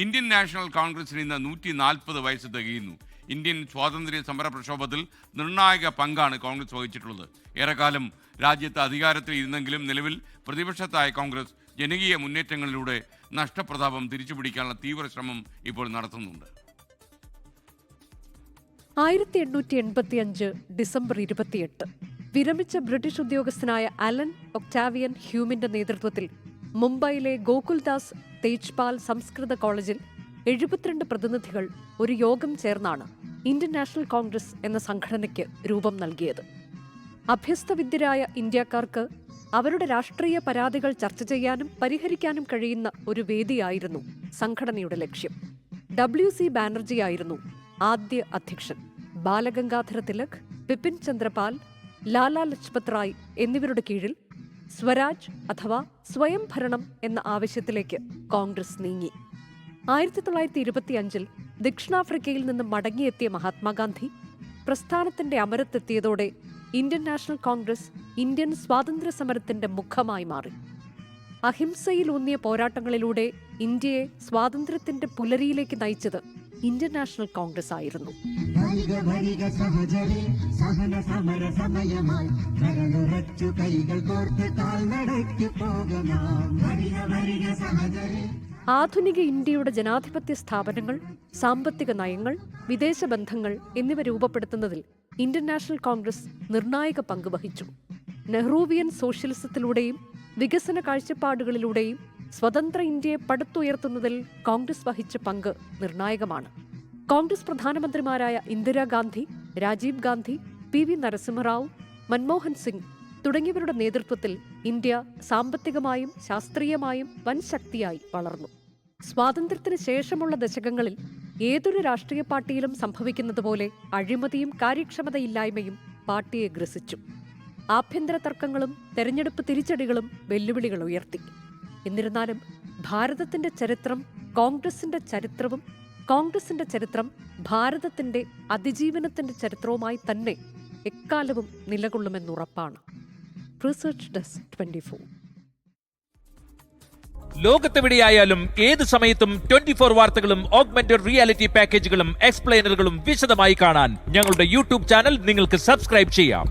Indian national കോൺഗ്രസിന് ഇന്ന് 140 വയസ്സ് തികയുന്നു. ഇന്ത്യൻ സ്വാതന്ത്ര്യ സമര പ്രക്ഷോഭത്തിൽ നിർണായക പങ്കാണ് കോൺഗ്രസ് വഹിച്ചിട്ടുള്ളത്. ഏറെക്കാലം രാജ്യത്ത് അധികാരത്തിൽ ഇരുന്നെങ്കിലും നിലവിൽ പ്രതിപക്ഷത്തായ കോൺഗ്രസ് ജനകീയ മുന്നേറ്റങ്ങളിലൂടെ നഷ്ടപ്രതാപം തിരിച്ചുപിടിക്കാനുള്ള തീവ്ര ശ്രമം ഇപ്പോൾ നടത്തുന്നുണ്ട്. 1885 ഡിസംബർ 28 വിരമിച്ച ബ്രിട്ടീഷ് ഉദ്യോഗസ്ഥനായ അലൻ ഒക്ടാവിയൻ ഹ്യൂമിന്റെ നേതൃത്വത്തിൽ മുംബൈയിലെ ഗോകുൽദാസ് തേജ്പാൽ സംസ്കൃത കോളേജിൽ 72 പ്രതിനിധികൾ ഒരു യോഗം ചേർന്നാണ് ഇന്ത്യൻ നാഷണൽ കോൺഗ്രസ് എന്ന സംഘടനയ്ക്ക് രൂപം നൽകിയത്. അഭ്യസ്തവിദ്യരായ ഇന്ത്യക്കാർക്ക് അവരുടെ രാഷ്ട്രീയ പരാതികൾ ചർച്ച ചെയ്യാനും പരിഹരിക്കാനും കഴിയുന്ന ഒരു വേദിയായിരുന്നു സംഘടനയുടെ ലക്ഷ്യം. WC ബാനർജിയായിരുന്നു ആദ്യ അധ്യക്ഷൻ. ബാലഗംഗാധര തിലക്, ബിപിൻ ചന്ദ്രപാൽ, ലാലാ ലജ്പത് റായ് എന്നിവരുടെ കീഴിൽ സ്വരാജ് അഥവാ സ്വയം ഭരണം എന്ന ആവശ്യത്തിലേക്ക് കോൺഗ്രസ് നീങ്ങി. 1925 ദക്ഷിണാഫ്രിക്കയിൽ നിന്ന് മടങ്ങിയെത്തിയ മഹാത്മാഗാന്ധി പ്രസ്ഥാനത്തിന്റെ അമരത്തെത്തിയതോടെ ഇന്ത്യൻ നാഷണൽ കോൺഗ്രസ് ഇന്ത്യൻ സ്വാതന്ത്ര്യ സമരത്തിന്റെ മുഖമായി മാറി. അഹിംസയിലൂന്നിയ പോരാട്ടങ്ങളിലൂടെ ഇന്ത്യയെ സ്വാതന്ത്ര്യത്തിന്റെ പുലരിയിലേക്ക് നയിച്ചത് ഇന്ത്യൻ നാഷണൽ കോൺഗ്രസ് ആയിരുന്നു. ആധുനിക ഇന്ത്യയുടെ ജനാധിപത്യ സ്ഥാപനങ്ങൾ, സാമ്പത്തിക നയങ്ങൾ, വിദേശ ബന്ധങ്ങൾ എന്നിവ രൂപപ്പെടുത്തുന്നതിൽ ഇന്ത്യൻ നാഷണൽ കോൺഗ്രസ് നിർണായക പങ്ക് വഹിച്ചു. നെഹ്റൂവിയൻ സോഷ്യലിസത്തിലൂടെയും വികസന കാഴ്ചപ്പാടുകളിലൂടെയും സ്വതന്ത്ര ഇന്ത്യയെ പടുത്തുയർത്തുന്നതിൽ കോൺഗ്രസ് വഹിച്ച പങ്ക് നിർണായകമാണ്. കോൺഗ്രസ് പ്രധാനമന്ത്രിമാരായ ഇന്ദിരാഗാന്ധി, രാജീവ് ഗാന്ധി, PV നരസിംഹറാവു, മൻമോഹൻ സിംഗ് തുടങ്ങിയവരുടെ നേതൃത്വത്തിൽ ഇന്ത്യ സാമ്പത്തികമായും ശാസ്ത്രീയമായും വൻ ശക്തിയായി വളർന്നു. സ്വാതന്ത്ര്യത്തിന് ശേഷമുള്ള ദശകങ്ങളിൽ ഏതൊരു രാഷ്ട്രീയ പാർട്ടിയിലും സംഭവിക്കുന്നത് പോലെ അഴിമതിയും കാര്യക്ഷമതയില്ലായ്മയും പാർട്ടിയെ ഗ്രസിച്ചു. ആഭ്യന്തര തർക്കങ്ങളും തെരഞ്ഞെടുപ്പ് തിരിച്ചടികളും വെല്ലുവിളികൾ ഉയർത്തി. എന്നിരുന്നാലും ഭാരതത്തിന്റെ ചരിത്രം കോൺഗ്രസിന്റെ ചരിത്രവും കോൺഗ്രസിന്റെ ചരിത്രം ഭാരതത്തിന്റെ അതിജീവനത്തിന്റെ ചരിത്രവുമായി തന്നെ എക്കാലവും നിലകൊള്ളുമെന്നുറപ്പാണ്. Research desk 24. ലോകത്തെവിടെയായാലും ഏത് സമയത്തും 24 വാർത്തകളും ഓഗ്മെന്റഡ് റിയാലിറ്റി പാക്കേജുകളും എക്സ്പ്ലെയിനറുകളും വിശദമായി കാണാൻ ഞങ്ങളുടെ യൂട്യൂബ് ചാനൽ നിങ്ങൾക്ക് സബ്സ്ക്രൈബ് ചെയ്യാം.